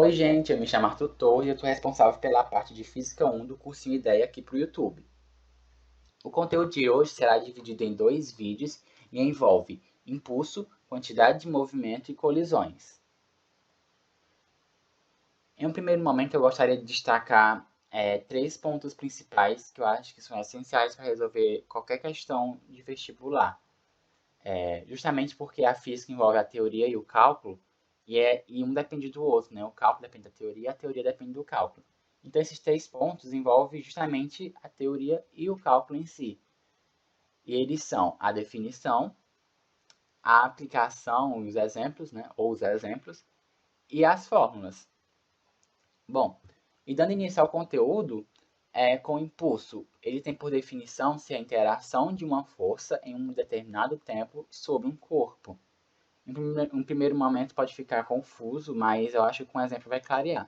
Oi, gente, eu me chamo Arthur Torres e eu estou responsável pela parte de Física 1 do cursinho Ideia aqui para o YouTube. O conteúdo de hoje será dividido em dois vídeos e envolve impulso, quantidade de movimento e colisões. Em um primeiro momento, eu gostaria de destacar três pontos principais que eu acho que são essenciais para resolver qualquer questão de vestibular. Justamente porque a física envolve a teoria e o cálculo, e um depende do outro, né? O cálculo depende da teoria e a teoria depende do cálculo. Então, esses três pontos envolvem justamente a teoria e o cálculo em si. E eles são a definição, a aplicação, os exemplos, né? Ou os exemplos, e as fórmulas. Bom, e dando início ao conteúdo, com o impulso, ele tem por definição ser a interação de uma força em um determinado tempo sobre um corpo. Em um primeiro momento pode ficar confuso, mas eu acho que com um exemplo vai clarear.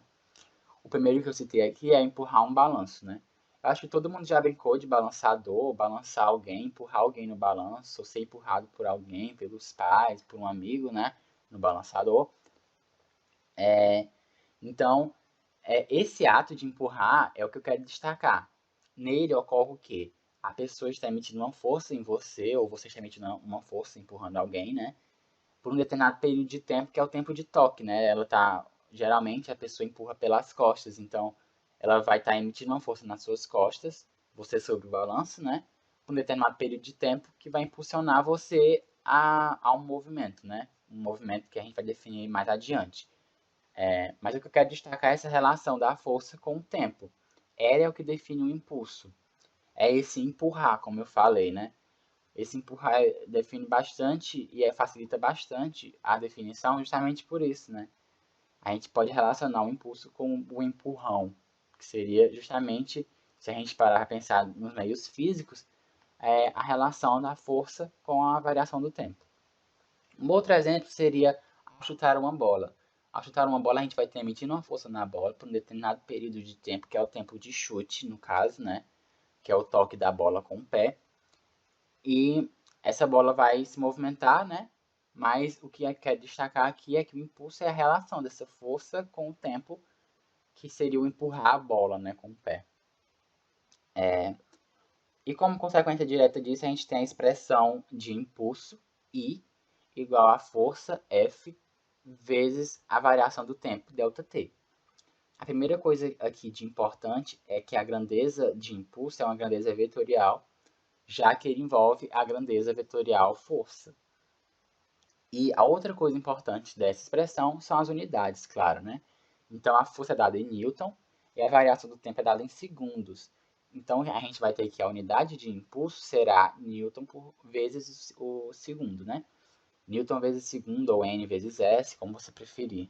O primeiro que eu citei aqui é empurrar um balanço, né? Eu acho que todo mundo já brincou de balançador, balançar alguém, empurrar alguém no balanço, ou ser empurrado por alguém, pelos pais, por um amigo, né? No balançador. Então, esse ato de empurrar é o que eu quero destacar. Nele ocorre o quê? A pessoa está emitindo uma força em você, ou você está emitindo uma força empurrando alguém, né? Por um determinado período de tempo, que é o tempo de toque, né? Geralmente a pessoa empurra pelas costas, então ela vai estar emitindo uma força nas suas costas, você sobre o balanço, né? Por um determinado período de tempo que vai impulsionar você a um movimento, né? Um movimento que a gente vai definir mais adiante. Mas o que eu quero destacar é essa relação da força com o tempo. Ela é o que define o impulso. É esse empurrar, como eu falei, né? Esse empurrar define bastante e facilita bastante a definição justamente por isso, né? A gente pode relacionar o impulso com o empurrão, que seria justamente, se a gente parar para pensar nos meios físicos, a relação da força com a variação do tempo. Um outro exemplo seria ao chutar uma bola. Ao chutar uma bola, a gente vai estar emitindo uma força na bola por um determinado período de tempo, que é o tempo de chute, no caso, né? Que é o toque da bola com o pé. E essa bola vai se movimentar, né? Mas o que eu quero destacar aqui é que o impulso é a relação dessa força com o tempo, que seria o empurrar a bola, né, com o pé. E como consequência direta disso, a gente tem a expressão de impulso I igual a força F vezes a variação do tempo, ΔT. A primeira coisa aqui de importante é que a grandeza de impulso é uma grandeza vetorial, já que ele envolve a grandeza vetorial força. E a outra coisa importante dessa expressão são as unidades, claro, né? Então, a força é dada em Newton e a variação do tempo é dada em segundos. Então, a gente vai ter que a unidade de impulso será Newton por vezes o segundo, né? Newton vezes segundo ou N vezes S, como você preferir.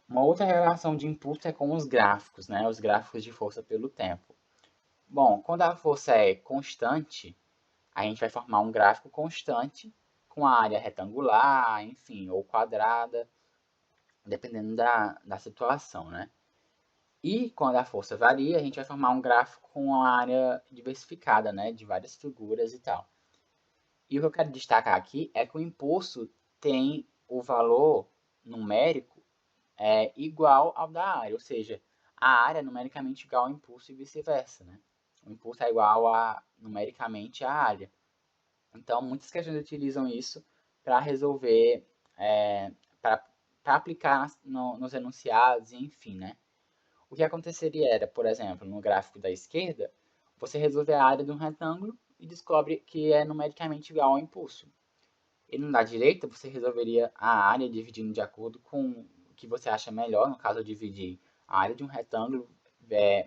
Uma outra relação de impulso é com os gráficos, né? Os gráficos de força pelo tempo. Bom, quando a força é constante, a gente vai formar um gráfico constante com a área retangular, enfim, ou quadrada, dependendo da situação, né? E quando a força varia, a gente vai formar um gráfico com a área diversificada, né? De várias figuras e tal. E o que eu quero destacar aqui é que o impulso tem o valor numérico igual ao da área, ou seja, a área é numericamente igual ao impulso e vice-versa, né? O impulso é igual numericamente à área. Então, muitas questões utilizam isso para resolver, para aplicar nos enunciados, enfim, né? O que aconteceria era, por exemplo, no gráfico da esquerda, você resolver a área de um retângulo e descobre que é numericamente igual ao impulso. E no da direita, você resolveria a área dividindo de acordo com o que você acha melhor. No caso, eu dividi a área de um retângulo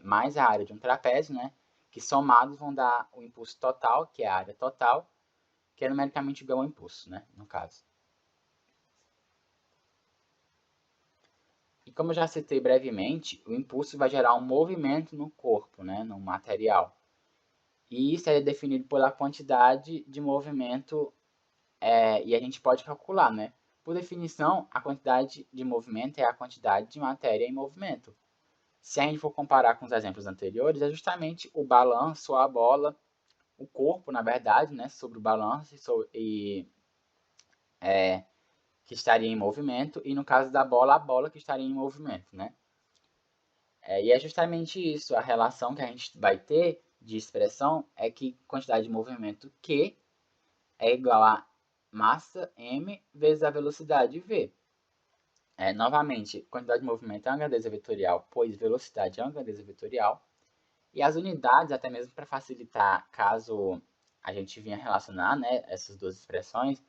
mais a área de um trapézio, né? Que somados vão dar o impulso total, que é a área total, que é numericamente igual ao impulso, né? No caso. E como eu já citei brevemente, o impulso vai gerar um movimento no corpo, né? No material. E isso é definido pela quantidade de movimento e a gente pode calcular, né? Por definição, a quantidade de movimento é a quantidade de matéria em movimento. Se a gente for comparar com os exemplos anteriores, é justamente o balanço, a bola, o corpo, na verdade, né, sobre o balanço que estaria em movimento, e no caso da bola, a bola que estaria em movimento, né? E é justamente isso, a relação que a gente vai ter de expressão é que quantidade de movimento Q é igual a massa m vezes a velocidade v. Novamente, quantidade de movimento é uma grandeza vetorial, pois velocidade é uma grandeza vetorial. E as unidades, até mesmo para facilitar, caso a gente venha relacionar, né, essas duas expressões,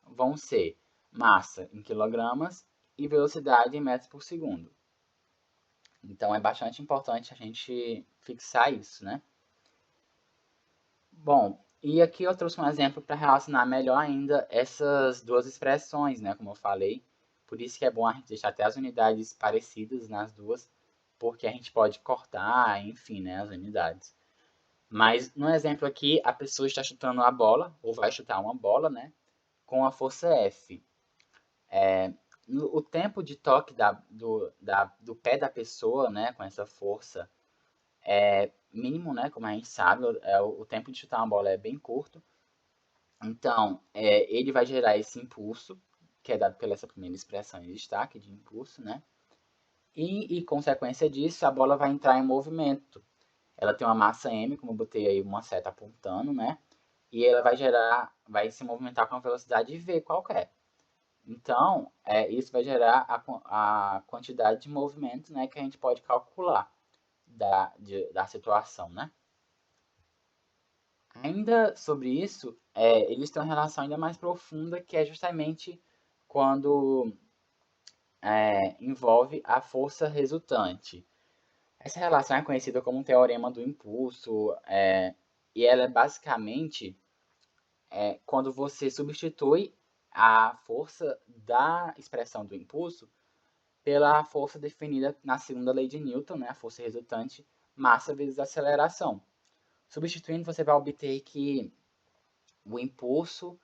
vão ser massa em quilogramas e velocidade em metros por segundo. Então é bastante importante a gente fixar isso, né? Bom, e aqui eu trouxe um exemplo para relacionar melhor ainda essas duas expressões, né? Como eu falei. Por isso que é bom a gente deixar até as unidades parecidas nas duas, porque a gente pode cortar, enfim, né, as unidades. Mas no exemplo aqui, a pessoa está chutando a bola, ou vai chutar uma bola, né? Com a força F. O tempo de toque do pé da pessoa, né, com essa força, é mínimo, né, como a gente sabe, o tempo de chutar uma bola é bem curto. Então, ele vai gerar esse impulso, que é dado pela essa primeira expressão em destaque de impulso, né? E consequência disso, a bola vai entrar em movimento. Ela tem uma massa m, como eu botei aí uma seta apontando, né? E ela vai se movimentar com uma velocidade v qualquer. Então, isso vai gerar a quantidade de movimento, né, que a gente pode calcular da situação, né? Ainda sobre isso, eles têm uma relação ainda mais profunda, que é justamente quando envolve a força resultante. Essa relação é conhecida como um teorema do impulso, e ela é basicamente quando você substitui a força da expressão do impulso pela força definida na segunda lei de Newton, né, a força resultante, massa vezes aceleração. Substituindo, você vai obter que o impulso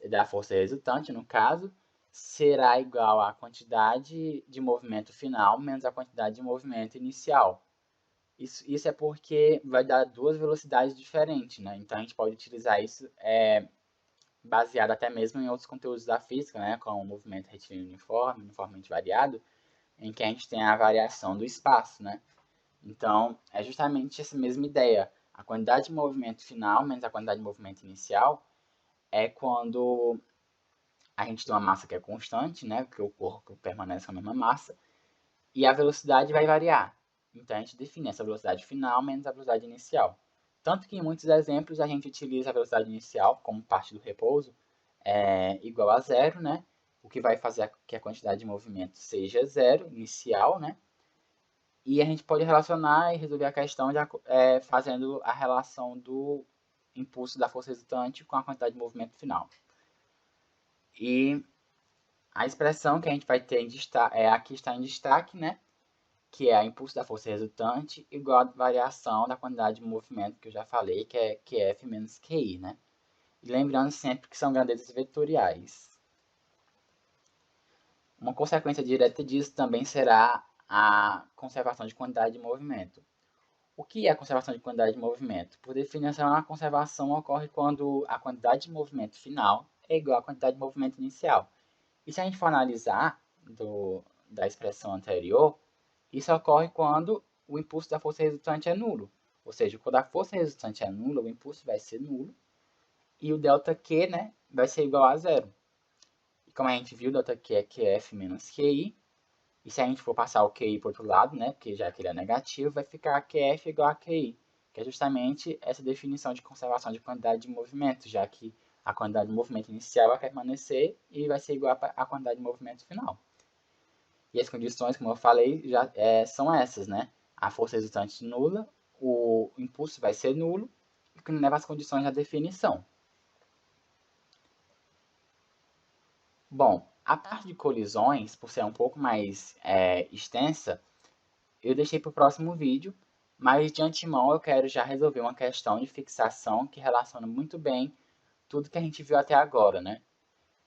da força resultante, no caso, será igual à quantidade de movimento final menos a quantidade de movimento inicial. Isso é porque vai dar duas velocidades diferentes, né? Então a gente pode utilizar isso baseado até mesmo em outros conteúdos da física, né? Como o movimento retilíneo uniforme, uniformemente variado, em que a gente tem a variação do espaço, né? Então é justamente essa mesma ideia. A quantidade de movimento final menos a quantidade de movimento inicial é quando a gente tem uma massa que é constante, né? Porque o corpo permanece com a mesma massa, e a velocidade vai variar. Então a gente define essa velocidade final menos a velocidade inicial. Tanto que em muitos exemplos a gente utiliza a velocidade inicial como parte do repouso igual a zero, né? O que vai fazer que a quantidade de movimento seja zero, inicial, né? E a gente pode relacionar e resolver a questão fazendo a relação do impulso da força resultante com a quantidade de movimento final. E a expressão que a gente vai ter aqui está em destaque, né? Que é o impulso da força resultante igual a variação da quantidade de movimento que eu já falei, que é QF menos QI, né? E lembrando sempre que são grandezas vetoriais. Uma consequência direta disso também será a conservação de quantidade de movimento. O que é a conservação de quantidade de movimento? Por definição, a conservação ocorre quando a quantidade de movimento final é igual à quantidade de movimento inicial. E se a gente for analisar da expressão anterior, isso ocorre quando o impulso da força resultante é nulo. Ou seja, quando a força resultante é nula, o impulso vai ser nulo e o ΔQ, né, vai ser igual a zero. E como a gente viu, o ΔQ é QF menos QI. E se a gente for passar o QI para o outro lado, né, porque já que ele é negativo, vai ficar QF igual a QI, que é justamente essa definição de conservação de quantidade de movimento, já que a quantidade de movimento inicial vai permanecer e vai ser igual à quantidade de movimento final. E as condições, como eu falei, já são essas, né? A força resultante nula, o impulso vai ser nulo, e que leva às condições da definição. Bom, a parte de colisões, por ser um pouco mais extensa, eu deixei para o próximo vídeo, mas de antemão eu quero já resolver uma questão de fixação que relaciona muito bem tudo que a gente viu até agora, né?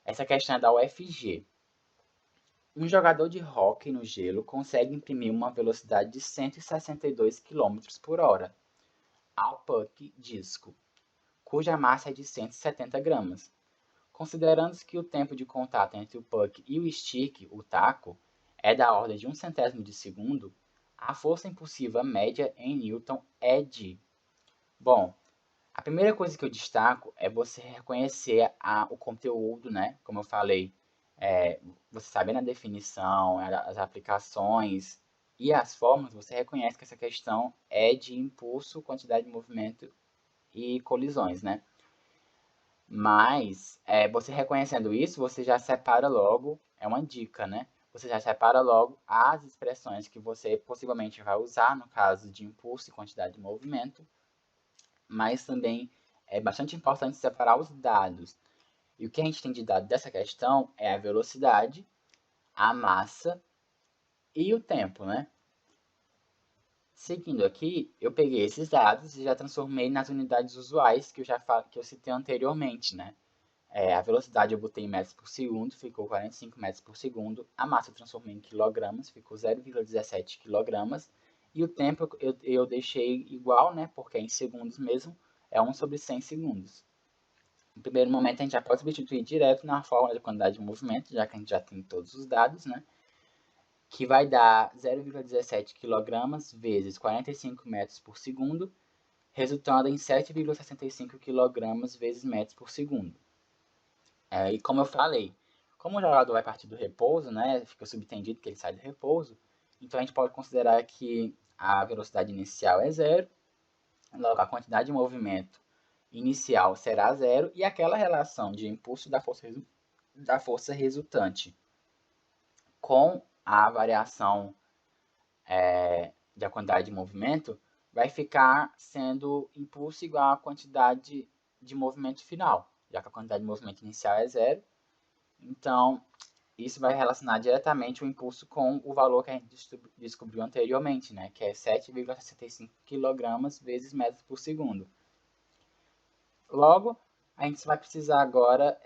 Essa questão é da UFG. Um jogador de hóquei no gelo consegue imprimir uma velocidade de 162 km por hora ao puck disco, cuja massa é de 170 gramas. Considerando que o tempo de contato entre o puck e o stick, o taco, é da ordem de 1/100 de segundo, a força impulsiva média em Newton é de... Bom, a primeira coisa que eu destaco é você reconhecer o conteúdo, né? Como eu falei, você sabendo a definição, as aplicações e as formas, você reconhece que essa questão é de impulso, quantidade de movimento e colisões, né? Mas, você reconhecendo isso, você já separa logo, é uma dica, né? Você já separa logo as expressões que você possivelmente vai usar no caso de impulso e quantidade de movimento, mas também é bastante importante separar os dados. E o que a gente tem de dado dessa questão é a velocidade, a massa e o tempo, né? Seguindo aqui, eu peguei esses dados e já transformei nas unidades usuais que eu citei anteriormente, né? A velocidade eu botei em metros por segundo, ficou 45 metros por segundo. A massa eu transformei em quilogramas, ficou 0,17 quilogramas. E o tempo eu deixei igual, né? Porque é em segundos mesmo, é 1/100 segundos. No primeiro momento, a gente já pode substituir direto na fórmula de quantidade de movimento, já que a gente já tem todos os dados, né? Que vai dar 0,17 kg vezes 45 metros por segundo, resultando em 7,65 kg vezes metros por segundo. E como eu falei, como o jogador vai partir do repouso, né? Fica subentendido que ele sai do repouso, então a gente pode considerar que a velocidade inicial é zero, logo a quantidade de movimento inicial será zero e aquela relação de impulso da força resultante com a variação da quantidade de movimento vai ficar sendo impulso igual à quantidade de movimento final, já que a quantidade de movimento inicial é zero. Então, isso vai relacionar diretamente o impulso com o valor que a gente descobriu anteriormente, né, que é 7,65 kg vezes metros por segundo. Logo, a gente vai precisar agora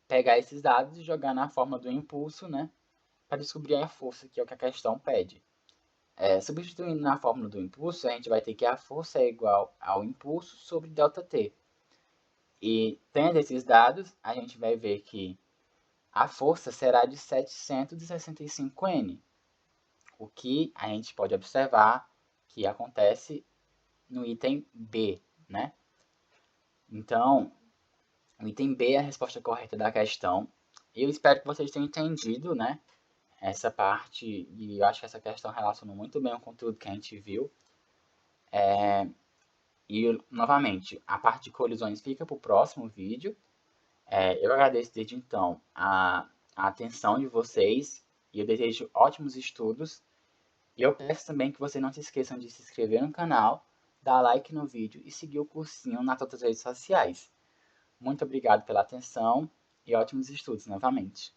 pegar esses dados e jogar na forma do impulso, né, para descobrir a força, que é o que a questão pede. Substituindo na fórmula do impulso, a gente vai ter que a força é igual ao impulso sobre ΔT. E tendo esses dados, a gente vai ver que a força será de 765 N, o que a gente pode observar que acontece no item B, né? Então, o item B é a resposta correta da questão. Eu espero que vocês tenham entendido, né, essa parte, e eu acho que essa questão relaciona muito bem o conteúdo que a gente viu. E, novamente, a parte de colisões fica para o próximo vídeo. Eu agradeço desde então a atenção de vocês e eu desejo ótimos estudos. E eu peço também que vocês não se esqueçam de se inscrever no canal, dar like no vídeo e seguir o cursinho nas outras redes sociais. Muito obrigado pela atenção e ótimos estudos novamente.